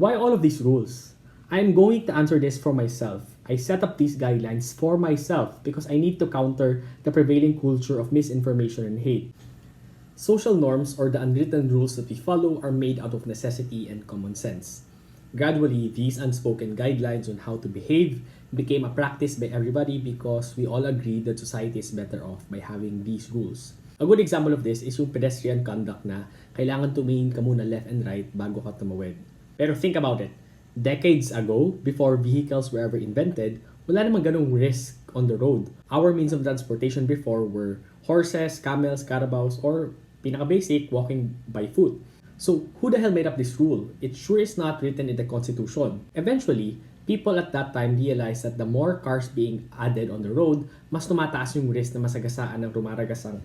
Why all of these rules? I'm going to answer this for myself. I set up these guidelines for myself because I need to counter the prevailing culture of misinformation and hate. Social norms, or the unwritten rules that we follow, are made out of necessity and common sense. Gradually, these unspoken guidelines on how to behave became a practice by everybody because we all agreed that society is better off by having these rules. A good example of this is yung pedestrian conduct na kailangan tumingin ka muna left and right bago ka tumawid. Pero think about it. Decades ago, before vehicles were ever invented, wala namang ganong risk on the road. Our means of transportation before were horses, camels, carabaos, or pinaka-basic, walking by foot. So, who the hell made up this rule? It sure is not written in the Constitution. Eventually, people at that time realized that the more cars being added on the road, mas tumataas yung risk na masagasaan ng rumaragasang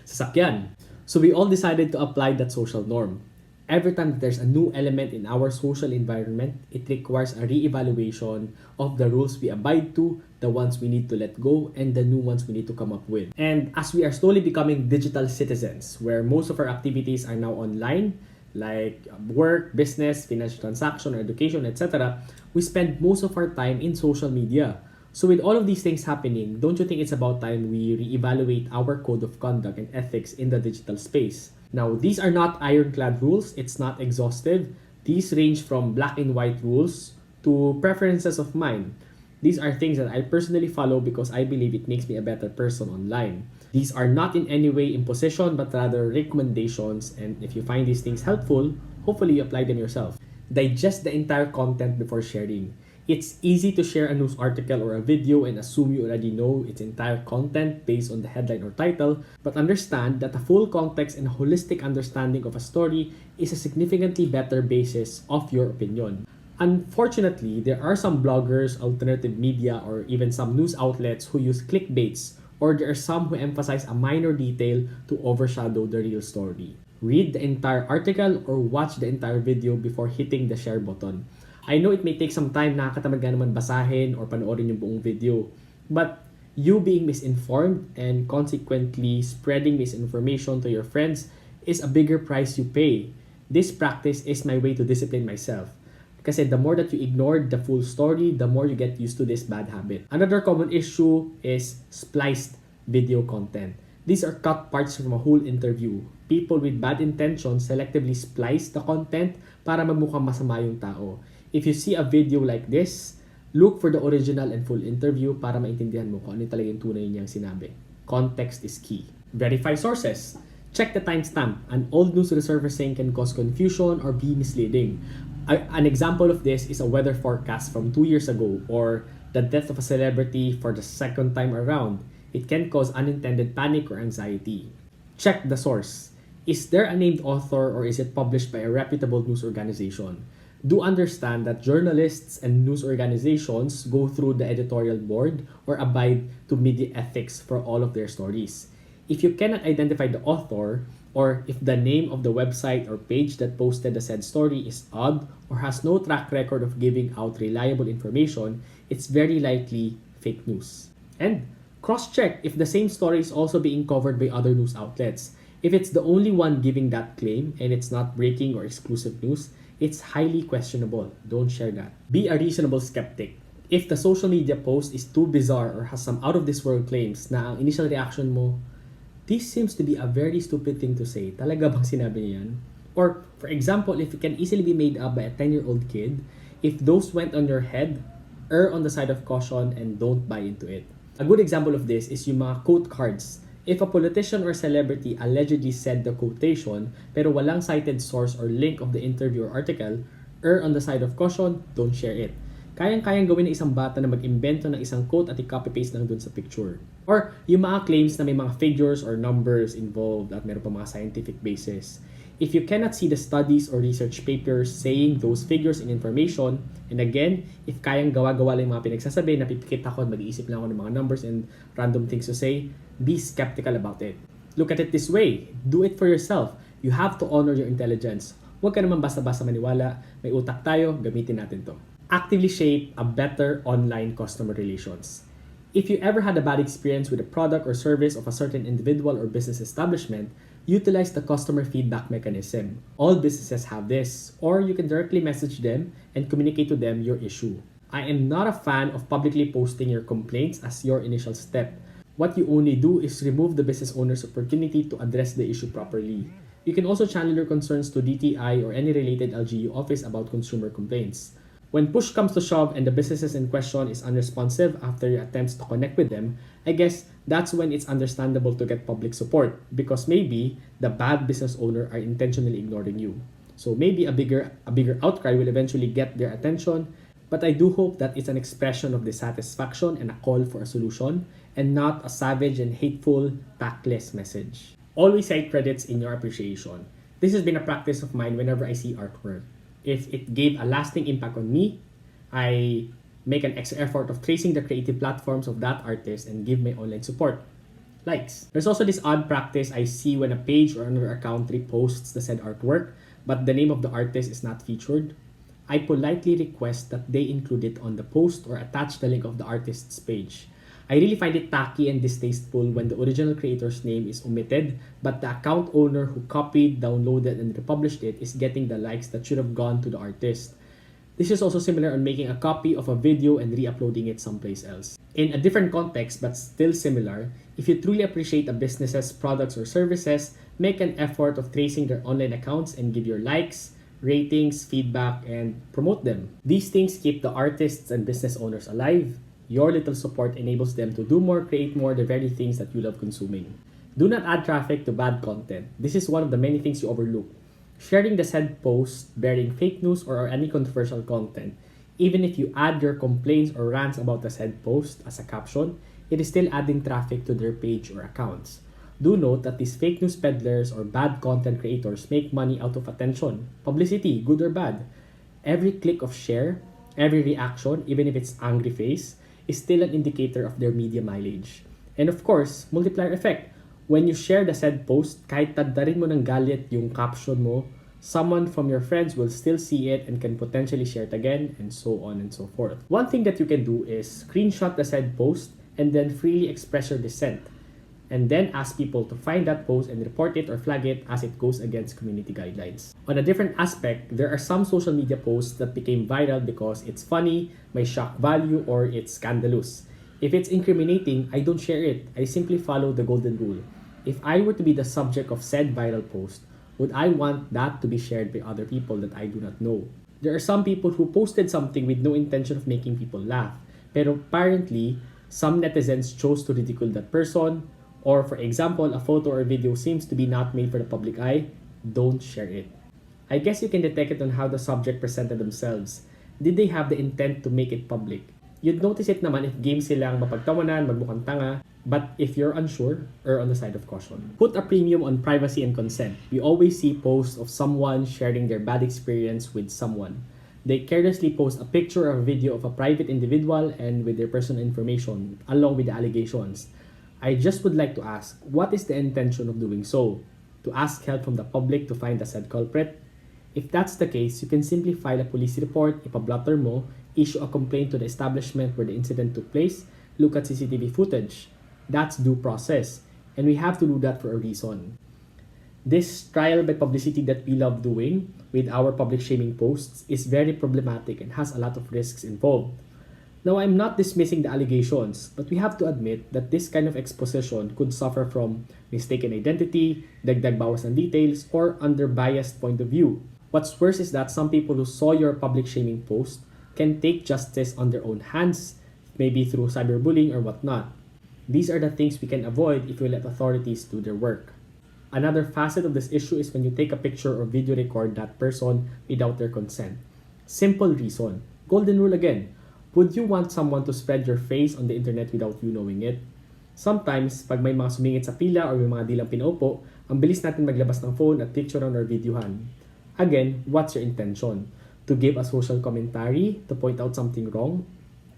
sasakyan. So we all decided to apply that social norm. Every time that there's a new element in our social environment, it requires a re-evaluation of the rules we abide to, the ones we need to let go, and the new ones we need to come up with. And as we are slowly becoming digital citizens, where most of our activities are now online, like work, business, financial transaction, or education, etc., we spend most of our time in social media. So with all of these things happening, don't you think it's about time we reevaluate our code of conduct and ethics in the digital space? Now, these are not ironclad rules. It's not exhaustive. These range from black and white rules to preferences of mine. These are things that I personally follow because I believe it makes me a better person online. These are not in any way imposition, but rather recommendations. And if you find these things helpful, hopefully you apply them yourself. Digest the entire content before sharing. It's easy to share a news article or a video and assume you already know its entire content based on the headline or title, but understand that a full context and holistic understanding of a story is a significantly better basis of your opinion. Unfortunately, there are some bloggers, alternative media, or even some news outlets who use clickbaits, or there are some who emphasize a minor detail to overshadow the real story. Read the entire article or watch the entire video before hitting the share button. I know it may take some time, nakakatamad nga naman basahin or panoorin yung buong video. But you being misinformed and consequently spreading misinformation to your friends is a bigger price you pay. This practice is my way to discipline myself. Kasi the more that you ignore the full story, the more you get used to this bad habit. Another common issue is spliced video content. These are cut parts from a whole interview. People with bad intentions selectively splice the content para magmukhang masama yung tao. If you see a video like this, look for the original and full interview para maintindihan mo kung ano talaga yung tunay niyang sinabi. Context is key. Verify sources. Check the timestamp. An old news resurfacing can cause confusion or be misleading. An example of this is a weather forecast from 2 years ago or the death of a celebrity for the second time around. It can cause unintended panic or anxiety. Check the source. Is there a named author or is it published by a reputable news organization? Do understand that journalists and news organizations go through the editorial board or abide to media ethics for all of their stories. If you cannot identify the author, or if the name of the website or page that posted the said story is odd or has no track record of giving out reliable information, it's very likely fake news. And cross-check if the same story is also being covered by other news outlets. If it's the only one giving that claim and it's not breaking or exclusive news, it's highly questionable. Don't share that. Be a reasonable skeptic. If the social media post is too bizarre or has some out-of-this-world claims na ang initial reaction mo, this seems to be a very stupid thing to say. Talaga bang sinabi niya yan? Or, for example, if it can easily be made up by a 10-year-old kid, if those went on your head, err on the side of caution and don't buy into it. A good example of this is yung mga quote cards. If a politician or celebrity allegedly said the quotation pero walang cited source or link of the interview or article, err on the side of caution, don't share it. Kayang-kayang gawin ng isang bata na mag-imbento ng isang quote at i-copy-paste lang dun sa picture. Or yung mga claims na may mga figures or numbers involved at meron pa mga scientific basis. If you cannot see the studies or research papers saying those figures and information, and again, if kayang gawa-gawa lang yung mga pinagsasabi, napipikit ako at mag-iisip lang ako ng mga numbers and random things to say, be skeptical about it. Look at it this way. Do it for yourself. You have to honor your intelligence. Huwag ka naman basta-basta maniwala. May utak tayo, gamitin natin to. Actively shape a better online customer relations. If you ever had a bad experience with a product or service of a certain individual or business establishment, Utilize the customer feedback mechanism. All businesses have this, or you can directly message them and communicate to them your issue. I am not a fan of publicly posting your complaints as your initial step. What you only do is remove the business owner's opportunity to address the issue properly. You can also channel your concerns to DTI or any related LGU office about consumer complaints. When push comes to shove and the businesses in question is unresponsive after your attempts to connect with them, I guess that's when it's understandable to get public support because maybe the bad business owner are intentionally ignoring you. So maybe a bigger outcry will eventually get their attention, but I do hope that it's an expression of dissatisfaction and a call for a solution and not a savage and hateful, tactless message. Always cite credits in your appreciation. This has been a practice of mine whenever I see artwork. If it gave a lasting impact on me, I make an extra effort of tracing the creative platforms of that artist and give my online support. Likes. There's also this odd practice I see when a page or another account reposts the said artwork, but the name of the artist is not featured. I politely request that they include it on the post or attach the link of the artist's page. I really find it tacky and distasteful when the original creator's name is omitted, but the account owner who copied, downloaded, and republished it is getting the likes that should have gone to the artist. This is also similar on making a copy of a video and re-uploading it someplace else. In a different context but still similar, if you truly appreciate a business's products or services, make an effort of tracing their online accounts and give your likes, ratings, feedback, and promote them. These things keep the artists and business owners alive. Your little support enables them to do more, create more, the very things that you love consuming. Do not add traffic to bad content. This is one of the many things you overlook. Sharing the said post bearing fake news or any controversial content, even if you add your complaints or rants about the said post as a caption, it is still adding traffic to their page or accounts. Do note that these fake news peddlers or bad content creators make money out of attention, publicity, good or bad. Every click of share, every reaction, even if it's angry face, is still an indicator of their media mileage. And of course, multiplier effect. When you share the said post, kahit taddarin mo ng galit yung caption mo, someone from your friends will still see it and can potentially share it again, and so on and so forth. One thing that you can do is screenshot the said post and then freely express your dissent, and then ask people to find that post and report it or flag it as it goes against community guidelines. On a different aspect, there are some social media posts that became viral because it's funny, may shock value, or it's scandalous. If it's incriminating, I don't share it. I simply follow the golden rule. If I were to be the subject of said viral post, would I want that to be shared by other people that I do not know? There are some people who posted something with no intention of making people laugh, pero apparently, some netizens chose to ridicule that person, or for example, a photo or video seems to be not made for the public eye, don't share it. I guess you can detect it on how the subject presented themselves. Did they have the intent to make it public? You'd notice it naman if game silang mapagtawanan, magmukhang tanga, but if you're unsure, err on the side of caution. Put a premium on privacy and consent. We always see posts of someone sharing their bad experience with someone. They carelessly post a picture or a video of a private individual and with their personal information, along with the allegations. I just would like to ask, what is the intention of doing so? To ask help from the public to find the said culprit? If that's the case, you can simply file a police report, ipablotter mo, issue a complaint to the establishment where the incident took place, look at CCTV footage. That's due process, and we have to do that for a reason. This trial by publicity that we love doing with our public shaming posts is very problematic and has a lot of risks involved. Now, I'm not dismissing the allegations, but we have to admit that this kind of exposition could suffer from mistaken identity, dagdag bawas ng details, or under biased point of view. What's worse is that some people who saw your public shaming post can take justice on their own hands, maybe through cyberbullying or whatnot. These are the things we can avoid if we let authorities do their work. Another facet of this issue is when you take a picture or video record that person without their consent. Simple reason. Golden rule again. Would you want someone to spread your face on the internet without you knowing it? Sometimes, pag may mga sumingit sa pila or may mga dilang pinaupo, ang bilis natin maglabas ng phone at picturean or videohan. Again, what's your intention? To give a social commentary? To point out something wrong?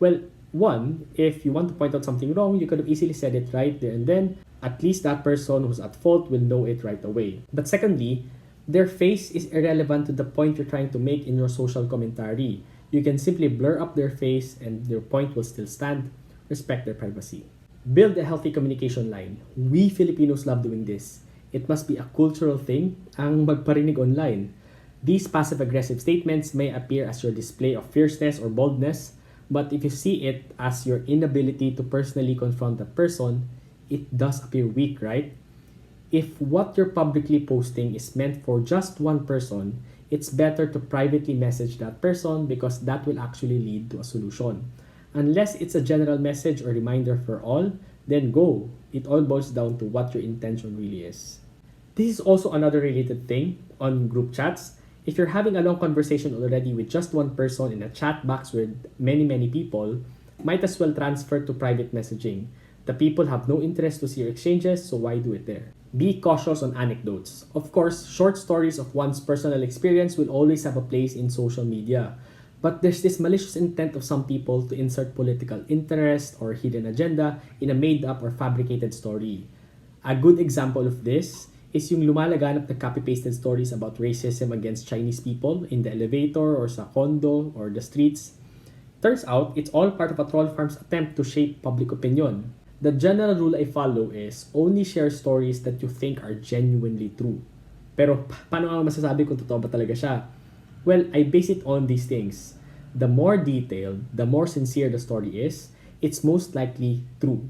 Well, one, if you want to point out something wrong, you could have easily said it right there and then. At least that person who's at fault will know it right away. But secondly, their face is irrelevant to the point you're trying to make in your social commentary. You can simply blur up their face and their point will still stand. Respect their privacy. Build a healthy communication line. We Filipinos love doing this. It must be a cultural thing ang magparinig online. These passive-aggressive statements may appear as your display of fierceness or boldness, but if you see it as your inability to personally confront the person, it does appear weak, right? If what you're publicly posting is meant for just one person, it's better to privately message that person because that will actually lead to a solution. Unless it's a general message or reminder for all, then go. It all boils down to what your intention really is. This is also another related thing on group chats. If you're having a long conversation already with just one person in a chat box with many people, might as well transfer to private messaging. The people have no interest to see your exchanges, so why do it there? Be cautious on anecdotes. Of course, short stories of one's personal experience will always have a place in social media. But there's this malicious intent of some people to insert political interest or hidden agenda in a made-up or fabricated story. A good example of this is yung lumalaganap na copy-pasted stories about racism against Chinese people in the elevator or sa condo or the streets. Turns out, it's all part of a troll farm's attempt to shape public opinion. The general rule I follow is only share stories that you think are genuinely true. Pero paano nga masasabi kung totoo ba talaga siya? Well, I base it on these things. The more detailed, the more sincere the story is, it's most likely true.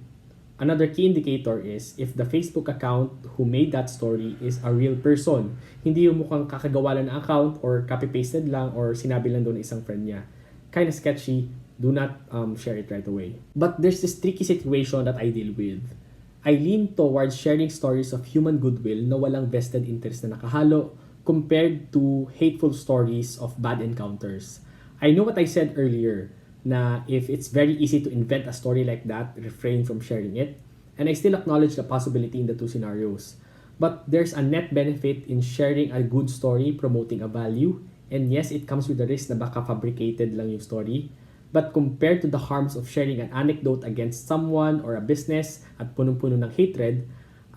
Another key indicator is if the Facebook account who made that story is a real person. Hindi yung mukhang kakagawa lang ng account or copy-pasted lang or sinabi lang doon ng isang friend niya. Kinda sketchy. Do not share it right away. But there's this tricky situation that I deal with. I lean towards sharing stories of human goodwill na walang vested interest na nakahalo compared to hateful stories of bad encounters. I know what I said earlier, na if it's very easy to invent a story like that, refrain from sharing it. And I still acknowledge the possibility in the two scenarios. But there's a net benefit in sharing a good story, promoting a value. And yes, it comes with the risk na baka fabricated lang yung story. But compared to the harms of sharing an anecdote against someone or a business at punong-puno ng hatred,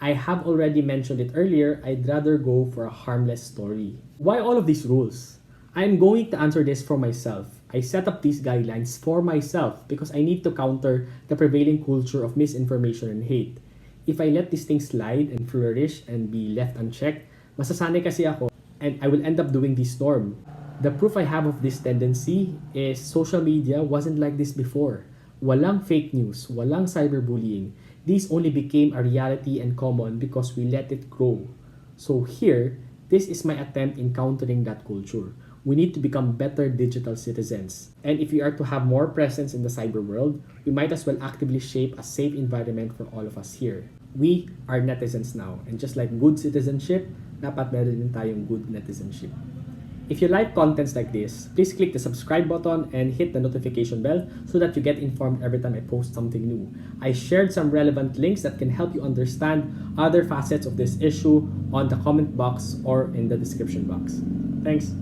I have already mentioned it earlier, I'd rather go for a harmless story. Why all of these rules? I'm going to answer this for myself. I set up these guidelines for myself because I need to counter the prevailing culture of misinformation and hate. If I let these things slide and flourish and be left unchecked, masasanay kasi ako and I will end up doing this norm. The proof I have of this tendency is social media wasn't like this before. Walang fake news, walang cyberbullying. These only became a reality and common because we let it grow. So here, this is my attempt in countering that culture. We need to become better digital citizens. And if we are to have more presence in the cyber world, we might as well actively shape a safe environment for all of us here. We are netizens now. And just like good citizenship, dapat meron din tayong good netizenship. If you like contents like this, please click the subscribe button and hit the notification bell so that you get informed every time I post something new. I shared some relevant links that can help you understand other facets of this issue on the comment box or in the description box. Thanks.